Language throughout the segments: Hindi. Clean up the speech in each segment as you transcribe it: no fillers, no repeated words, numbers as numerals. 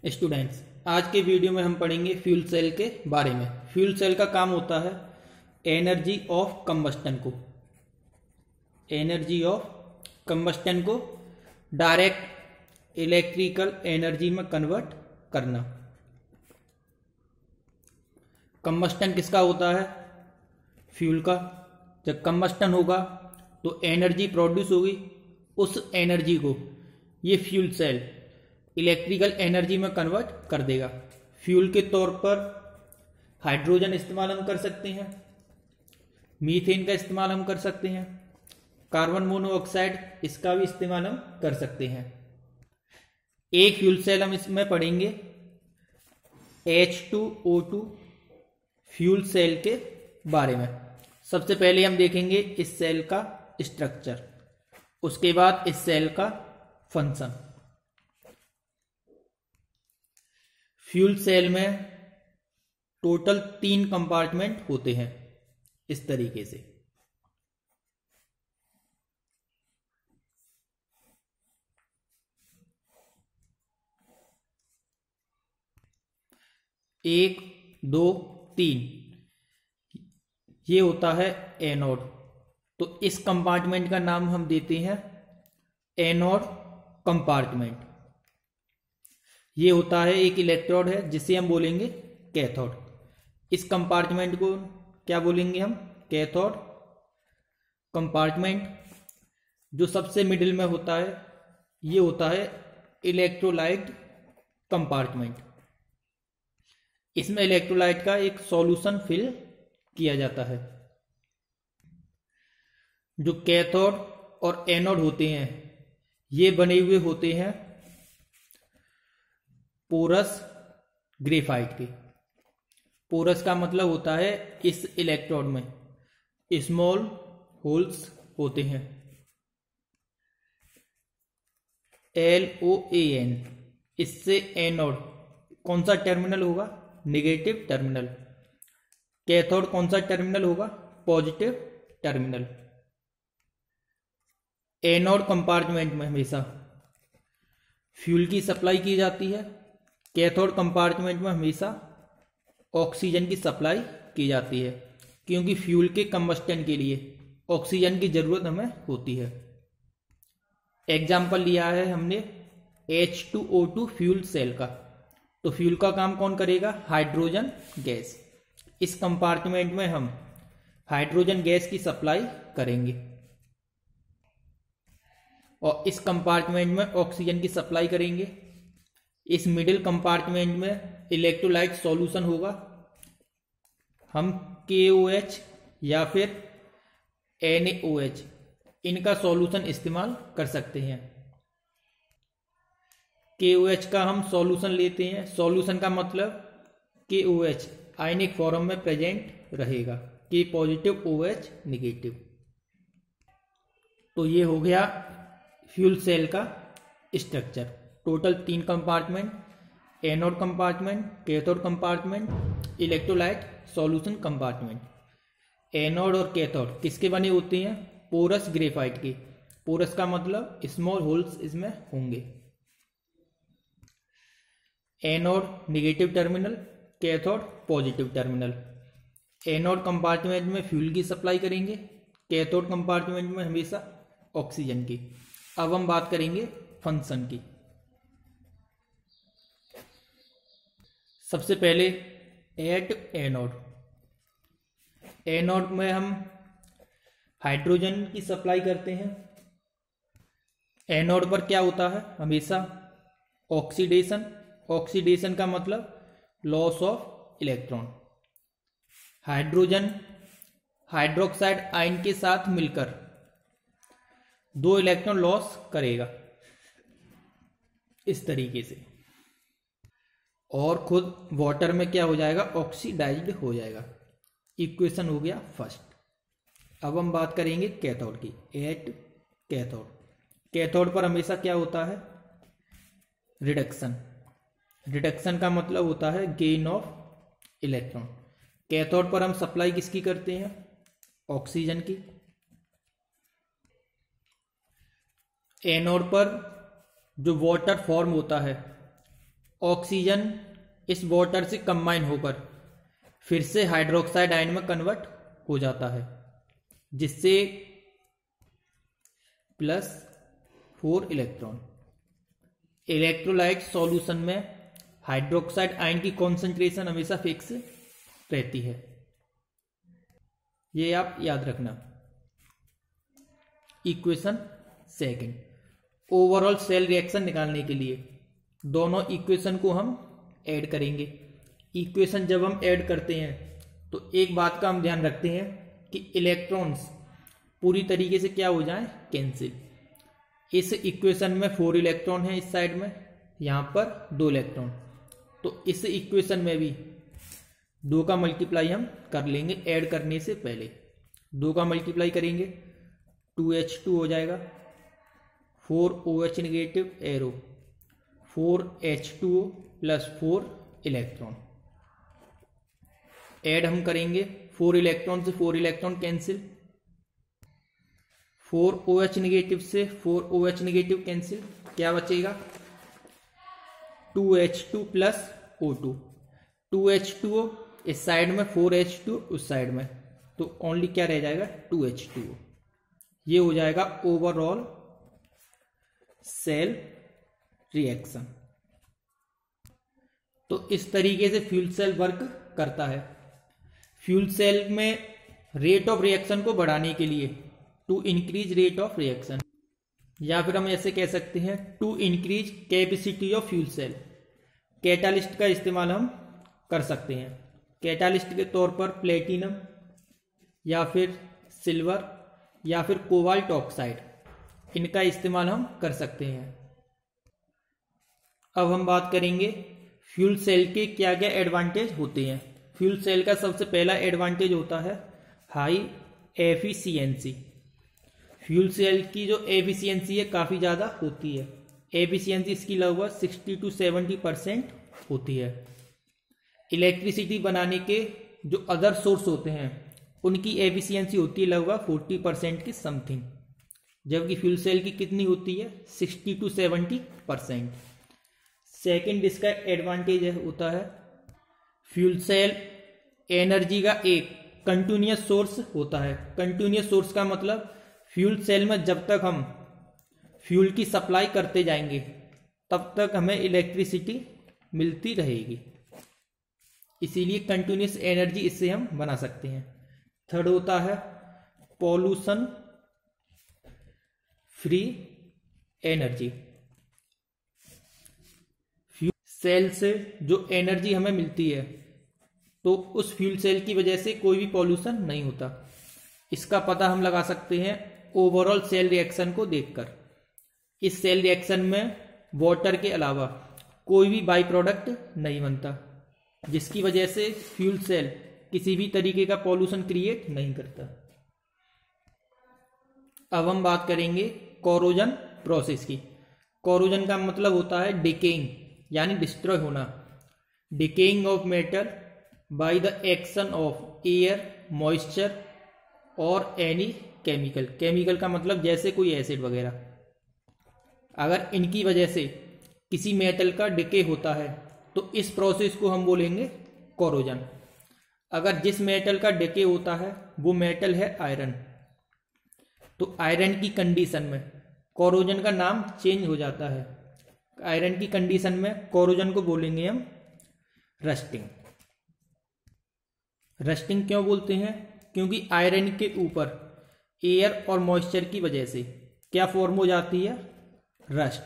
स्टूडेंट्स, आज के वीडियो में हम पढ़ेंगे फ्यूल सेल के बारे में। फ्यूल सेल का काम होता है एनर्जी ऑफ कंबस्टन को डायरेक्ट इलेक्ट्रिकल एनर्जी में कन्वर्ट करना। कंबस्टन किसका होता है? फ्यूल का। जब कंबस्टन होगा तो एनर्जी प्रोड्यूस होगी, उस एनर्जी को ये फ्यूल सेल इलेक्ट्रिकल एनर्जी में कन्वर्ट कर देगा। फ्यूल के तौर पर हाइड्रोजन इस्तेमाल हम कर सकते हैं, मीथेन का इस्तेमाल हम कर सकते हैं, कार्बन मोनोऑक्साइड इसका भी इस्तेमाल हम कर सकते हैं। एक फ्यूल सेल हम इसमें पढ़ेंगे H2O2 फ्यूल सेल के बारे में। सबसे पहले हम देखेंगे इस सेल का स्ट्रक्चर, उसके बाद इस सेल का फंक्शन। फ्यूल सेल में टोटल 3 कंपार्टमेंट होते हैं इस तरीके से। एक, दो, 3 ये होता है एनोड। तो इस कंपार्टमेंट का नाम हम देते हैं एनोड कंपार्टमेंट। ये होता है एक इलेक्ट्रोड है जिसे हम बोलेंगे कैथोड। इस कंपार्टमेंट को क्या बोलेंगे हम? Cathode compartment. जो सबसे मिडिल में होता है ये होता है इलेक्ट्रोलाइट कंपार्टमेंट। इसमें इलेक्ट्रोलाइट का एक सॉल्यूशन फिल किया जाता है। जो कैथोड और एनोड होते हैं ये बने हुए होते हैं पोरस ग्रेफाइट के। पोरस का मतलब होता है इस इलेक्ट्रोड में स्मॉल होल्स होते हैं, LOAN। इससे एनोड कौन सा टर्मिनल होगा? Negative terminal. कैथोड कौन सा टर्मिनल होगा? Positive terminal. एनोड कंपार्टमेंट में हमेशा फ्यूल की सप्लाई की जाती है, कैथोड कंपार्टमेंट में हमेशा ऑक्सीजन की सप्लाई की जाती है, क्योंकि फ्यूल के कंबस्टन के लिए ऑक्सीजन की जरूरत हमें होती है। एग्जाम्पल लिया है हमने H2O2 फ्यूल सेल का। तो फ्यूल का काम कौन करेगा? Hydrogen gas. इस कंपार्टमेंट में हम हाइड्रोजन गैस की सप्लाई करेंगे और इस कंपार्टमेंट में ऑक्सीजन की सप्लाई करेंगे। इस मिडिल कंपार्टमेंट में इलेक्ट्रोलाइट सॉल्यूशन होगा। हम KOH या फिर NaOH इनका सॉल्यूशन इस्तेमाल कर सकते हैं। KOH का हम सॉल्यूशन लेते हैं। सॉल्यूशन का मतलब KOH आयनिक फॉर्म में प्रेजेंट रहेगा, K पॉजिटिव OH निगेटिव। तो ये हो गया फ्यूल सेल का structure. Total 3 compartment, anode compartment, cathode compartment, electrolyte solution compartment. Anode और कैथोड किसके बने होते हैं? पोरस ग्रेफाइट के। पोरस का मतलब स्मॉल होल्स इसमें होंगे। Anode negative terminal, cathode positive terminal. Anode compartment में फ्यूल की सप्लाई करेंगे, कैथोड कंपार्टमेंट में हमेशा ऑक्सीजन की। अब हम बात करेंगे फंक्शन की। सबसे पहले एट एनोड। एनोड में हम हाइड्रोजन की सप्लाई करते हैं। एनोड पर क्या होता है? हमेशा ऑक्सीडेशन। ऑक्सीडेशन का मतलब loss of electron. Hydrogen hydroxide ion के साथ मिलकर 2 इलेक्ट्रॉन लॉस करेगा इस तरीके से, और खुद वाटर में क्या हो जाएगा? ऑक्सीडाइज्ड हो जाएगा। इक्वेशन हो गया फर्स्ट। अब हम बात करेंगे कैथोड की। At cathode. कैथोड पर हमेशा क्या होता है? रिडक्शन। रिडक्शन का मतलब होता है गेन ऑफ इलेक्ट्रॉन। कैथोड पर हम सप्लाई किसकी करते हैं? ऑक्सीजन की। एनोड पर जो वाटर फॉर्म होता है ऑक्सीजन इस वाटर से कंबाइन होकर फिर से हाइड्रोक्साइड आयन में कन्वर्ट हो जाता है, जिससे +4 इलेक्ट्रॉन। इलेक्ट्रोलाइट सॉल्यूशन में हाइड्रोक्साइड आयन की कॉन्सेंट्रेशन हमेशा फिक्स रहती है, ये आप याद रखना। Equation second, overall cell reaction निकालने के लिए दोनों इक्वेशन को हम ऐड करेंगे। इक्वेशन जब हम ऐड करते हैं तो एक बात का हम ध्यान रखते हैं कि इलेक्ट्रॉन्स पूरी तरीके से क्या हो जाएं, कैंसिल। इस इक्वेशन में 4 इलेक्ट्रॉन है इस साइड में, यहाँ पर 2 इलेक्ट्रॉन, तो इस इक्वेशन में भी 2 का मल्टीप्लाई हम कर लेंगे ऐड करने से पहले। 2 का मल्टीप्लाई करेंगे 2H2 हो जाएगा, 4OH negative arrow, 4H2O plus 4 electron. Add हम करेंगे 4 इलेक्ट्रॉन से 4 इलेक्ट्रॉन कैंसिल, 4OH नेगेटिव से 4OH नेगेटिव कैंसिल, क्या बचेगा 2H2 प्लस O2, 2H2O इस साइड में, 4H2 उस साइड में, तो ओनली क्या रह जाएगा 2H2O। ये हो जाएगा ओवरऑल सेल रिएक्शन। तो इस तरीके से फ्यूल सेल वर्क करता है। फ्यूल सेल में रेट ऑफ रिएक्शन को बढ़ाने के लिए to increase rate of reaction, या फिर हम ऐसे कह सकते हैं to increase capacity of fuel cell, catalyst का इस्तेमाल हम कर सकते हैं। कैटालिस्ट के तौर पर प्लेटिनम या फिर सिल्वर या फिर कोबाल्ट ऑक्साइड, इनका इस्तेमाल हम कर सकते हैं। अब हम बात करेंगे फ्यूल सेल के क्या क्या एडवांटेज होते हैं। फ्यूल सेल का सबसे पहला एडवांटेज होता है हाई एफिशिएंसी। फ्यूल सेल की जो एफिशिएंसी है काफ़ी ज़्यादा होती है। एफिशिएंसी इसकी लगभग 60 to 70% होती है। इलेक्ट्रिसिटी बनाने के जो अदर सोर्स होते हैं उनकी एफिशिएंसी होती है लगभग 40% की समथिंग, जबकि फ्यूल सेल की कितनी होती है 60 to 70%। सेकेंड इसका एडवांटेज होता है फ्यूल सेल एनर्जी का एक कंटिन्यूअस सोर्स होता है। कंटिन्यूअस सोर्स का मतलब फ्यूल सेल में जब तक हम फ्यूल की सप्लाई करते जाएंगे तब तक हमें इलेक्ट्रिसिटी मिलती रहेगी, इसीलिए कंटिन्यूअस एनर्जी इससे हम बना सकते हैं। थर्ड होता है pollution free energy. Fuel cell से जो एनर्जी हमें मिलती है तो उस फ्यूल सेल की वजह से कोई भी पॉल्यूशन नहीं होता। इसका पता हम लगा सकते हैं ओवरऑल सेल रिएक्शन को देखकर। इस सेल रिएक्शन में वाटर के अलावा कोई भी बाई प्रोडक्ट नहीं बनता, जिसकी वजह से फ्यूल सेल किसी भी तरीके का पॉल्यूशन क्रिएट नहीं करता। अब हम बात करेंगे कोरोजन प्रोसेस की। कोरोजन का मतलब होता है डिकेइंग यानी डिस्ट्रॉय होना। Decaying of metal by the action of air, moisture और एनी केमिकल। केमिकल का मतलब जैसे कोई एसिड वगैरह। अगर इनकी वजह से किसी मेटल का डिके होता है तो इस प्रोसेस को हम बोलेंगे कोरोजन। अगर जिस मेटल का डिके होता है वो मेटल है आयरन, तो आयरन की कंडीशन में कोरोजन का नाम चेंज हो जाता है। आयरन की कंडीशन में कोरोजन को बोलेंगे हम रस्टिंग। रस्टिंग क्यों बोलते हैं? क्योंकि आयरन के ऊपर एयर और मॉइस्चर की वजह से क्या फॉर्म हो जाती है? रस्ट,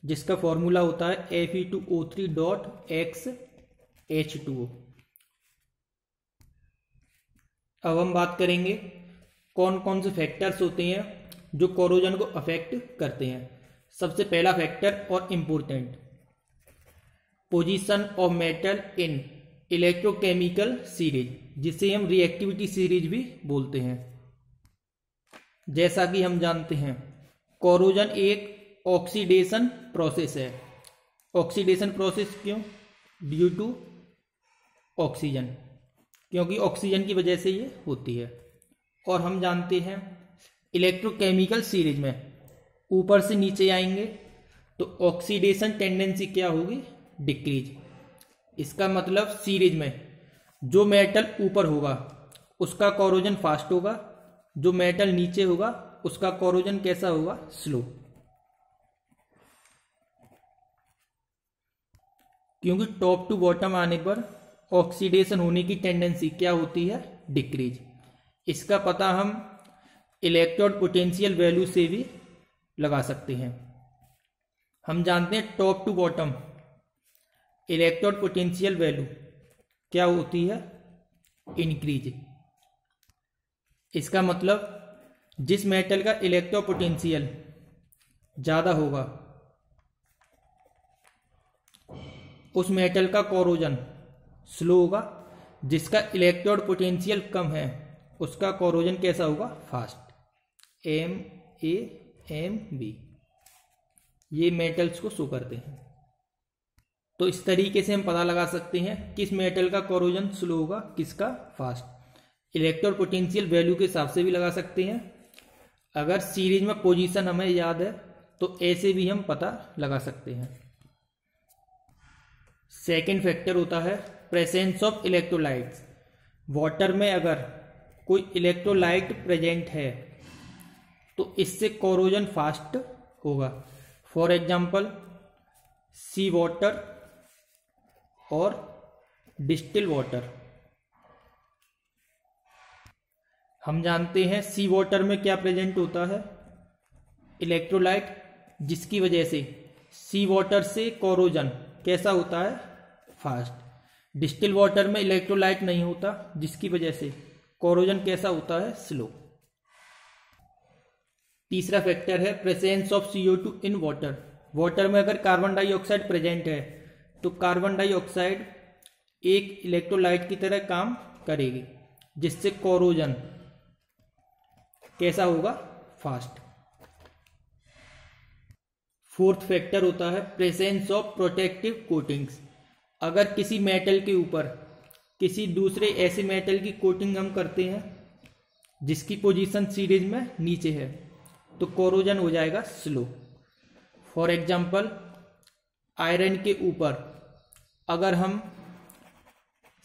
जिसका फॉर्मूला होता है Fe2O3.XH2O। अब हम बात करेंगे कौन कौन से फैक्टर्स होते हैं जो कोरोजन को अफेक्ट करते हैं। सबसे पहला फैक्टर और important, position of metal in electrochemical series, जिसे हम रिएक्टिविटी सीरीज भी बोलते हैं। जैसा कि हम जानते हैं कोरोजन एक ऑक्सीडेशन प्रोसेस है। ऑक्सीडेशन प्रोसेस क्यों? ड्यू टू ऑक्सीजन, क्योंकि ऑक्सीजन की वजह से ये होती है। और हम जानते हैं इलेक्ट्रोकेमिकल सीरीज में ऊपर से नीचे आएंगे तो ऑक्सीडेशन टेंडेंसी क्या होगी? डिक्रीज। इसका मतलब सीरीज में जो मेटल ऊपर होगा उसका कोरोजन फास्ट होगा, जो मेटल नीचे होगा उसका कोरोजन कैसा होगा, स्लो। क्योंकि टॉप टू बॉटम आने पर ऑक्सीडेशन होने की टेंडेंसी क्या होती है, डिक्रीज। इसका पता हम इलेक्ट्रोड पोटेंशियल वैल्यू से भी लगा सकते हैं। हम जानते हैं top to bottom electrode potential value क्या होती है, इंक्रीज। इसका मतलब जिस मेटल का इलेक्ट्रोड पोटेंशियल ज़्यादा होगा उस मेटल का कोरोजन स्लो होगा, जिसका इलेक्ट्रोड पोटेंशियल कम है उसका कोरोजन कैसा होगा, फास्ट। MAMB ये मेटल्स को शो करते हैं। तो इस तरीके से हम पता लगा सकते हैं किस मेटल का कोरोजन स्लो होगा, किसका फास्ट। इलेक्ट्रोड पोटेंशियल वैल्यू के हिसाब से भी लगा सकते हैं। अगर सीरीज में पोजीशन हमें याद है तो ऐसे भी हम पता लगा सकते हैं। सेकंड फैक्टर होता है प्रेजेंस ऑफ इलेक्ट्रोलाइट्स। वाटर में अगर कोई इलेक्ट्रोलाइट प्रेजेंट है तो इससे कोरोजन फास्ट होगा। फॉर एग्जांपल सी वाटर और डिस्टिल वाटर। हम जानते हैं सी वाटर में क्या प्रेजेंट होता है, इलेक्ट्रोलाइट, जिसकी वजह से सी वाटर से कोरोजन कैसा होता है, फास्ट। डिस्टिल वाटर में इलेक्ट्रोलाइट नहीं होता जिसकी वजह से कोरोजन कैसा होता है, स्लो। तीसरा फैक्टर है presence of CO2 in water. Water में अगर कार्बन डाइऑक्साइड प्रेजेंट है तो कार्बन डाइऑक्साइड एक इलेक्ट्रोलाइट की तरह काम करेगी, जिससे कोरोजन कैसा होगा, फास्ट। फोर्थ फैक्टर होता है प्रेजेंस ऑफ प्रोटेक्टिव कोटिंग्स। अगर किसी मेटल के ऊपर किसी दूसरे ऐसे मेटल की कोटिंग हम करते हैं जिसकी पोजीशन सीरीज में नीचे है तो कोरोजन हो जाएगा स्लो। फॉर एग्जांपल आयरन के ऊपर अगर हम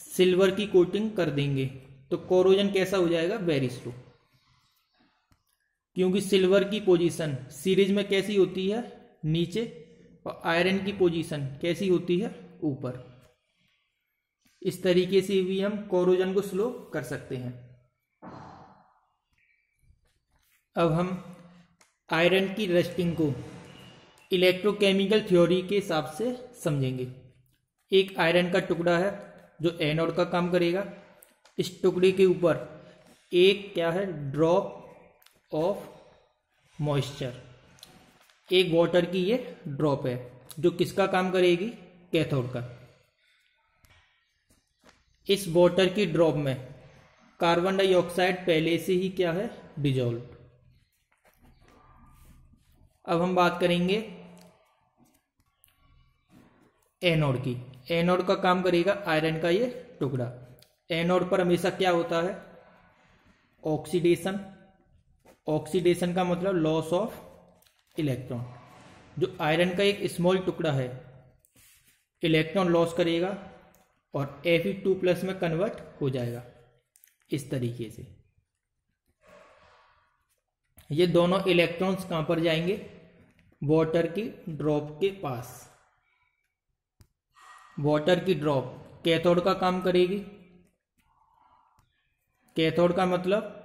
सिल्वर की कोटिंग कर देंगे तो कोरोजन कैसा हो जाएगा, वेरी स्लो। क्योंकि सिल्वर की पोजीशन सीरीज में कैसी होती है, नीचे, और आयरन की पोजीशन कैसी होती है, ऊपर। इस तरीके से भी हम कोरोजन को स्लो कर सकते हैं। अब हम आयरन की रस्टिंग को इलेक्ट्रोकेमिकल थ्योरी के हिसाब से समझेंगे। एक आयरन का टुकड़ा है जो एनोड का काम करेगा। इस टुकड़े के ऊपर एक क्या है, ड्रॉप ऑफ मॉइस्चर, एक वाटर की ये ड्रॉप है जो किसका काम करेगी, कैथोड का। इस वाटर की ड्रॉप में कार्बन डाइऑक्साइड पहले से ही क्या है, डिजोल्व। अब हम बात करेंगे एनोड की। एनोड का काम करेगा आयरन का ये टुकड़ा। एनोड पर हमेशा क्या होता है, ऑक्सीडेशन। ऑक्सीडेशन का मतलब लॉस ऑफ इलेक्ट्रॉन। जो आयरन का एक स्मॉल टुकड़ा है इलेक्ट्रॉन लॉस करेगा और Fe2+ में कन्वर्ट हो जाएगा इस तरीके से। ये दोनों इलेक्ट्रॉन्स कहां पर जाएंगे, वाटर की ड्रॉप के पास। वाटर की ड्रॉप कैथोड का काम करेगी। कैथोड का मतलब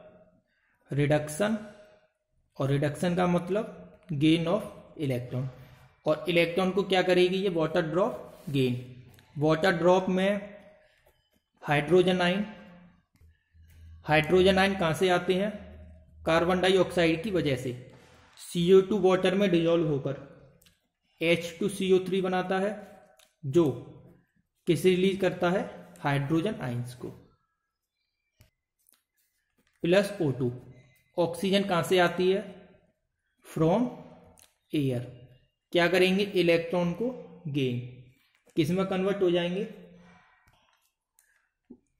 रिडक्शन, और रिडक्शन का मतलब गेन ऑफ इलेक्ट्रॉन। और इलेक्ट्रॉन को क्या करेगी ये water drop, gain. Water drop में हाइड्रोजन आयन, हाइड्रोजन आयन कहां से आते हैं, कार्बन डाइऑक्साइड की वजह से। CO2 वाटर में डिजोल्व होकर H2CO3 बनाता है जो किसे रिलीज करता है, हाइड्रोजन आयंस को। Plus O2। ऑक्सीजन कहां से आती है, फ्रॉम एयर। क्या करेंगे, इलेक्ट्रॉन को गेन, किस में कन्वर्ट हो जाएंगे,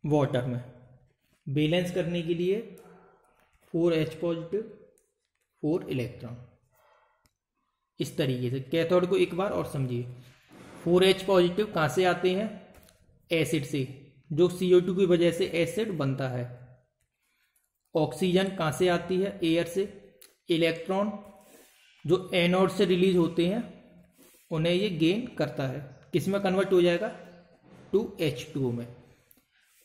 वाटर में। बैलेंस करने के लिए 4H+, 4 इलेक्ट्रॉन। इस तरीके से कैथोड को एक बार और समझिए। 4H पॉजिटिव कहाँ से आते हैं? एसिड से, जो CO2 की वजह से एसिड बनता है। ऑक्सीजन कहाँ से आती है? एयर से। इलेक्ट्रॉन जो एनोड से रिलीज होते हैं उन्हें ये गेन करता है, किस में कन्वर्ट हो जाएगा? टू H2O में।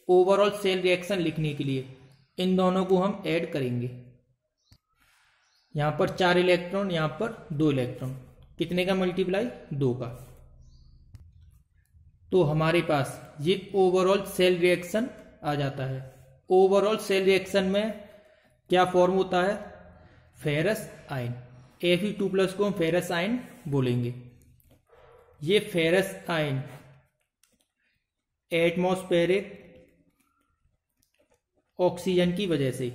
ओवरऑल सेल रिएक्शन लिखने के लिए इन दोनों को हम ऐड करेंगे। यहाँ पर 4 इलेक्ट्रॉन, यहाँ पर 2 इलेक्ट्रॉन, कितने का मल्टीप्लाई? 2 का। तो हमारे पास ये ओवरऑल सेल रिएक्शन आ जाता है। ओवरऑल सेल रिएक्शन में क्या फॉर्म होता है? Ferrous ion. Fe2+ को हम फेरस आयन बोलेंगे। ये फेरस आयन एटमॉस्फेरिक ऑक्सीजन की वजह से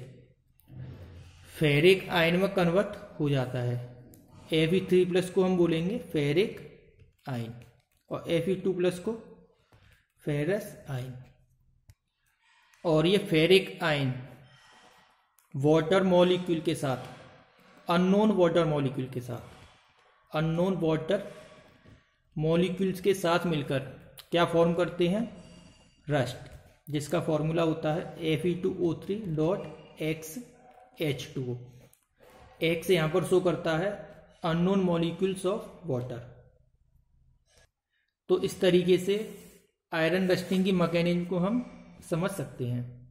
फेरिक आयन में कन्वर्ट हो जाता है। Fe3+ को हम बोलेंगे फेरिक आयन और Fe2+ को फेरस आयन। और ये फेरिक आयन वाटर मॉलिक्यूल के साथ, अननोन वाटर मॉलिक्यूल के साथ, अननोन वाटर मॉलिक्यूल्स के साथ मिलकर क्या फॉर्म करते हैं? रस्ट, जिसका फॉर्मूला होता है Fe2O3.XH2O। X यहाँ पर शो करता है अननोन मॉलिक्यूल्स ऑफ वाटर। तो इस तरीके से आयरन रस्टिंग की मैकेनिज्म को हम समझ सकते हैं।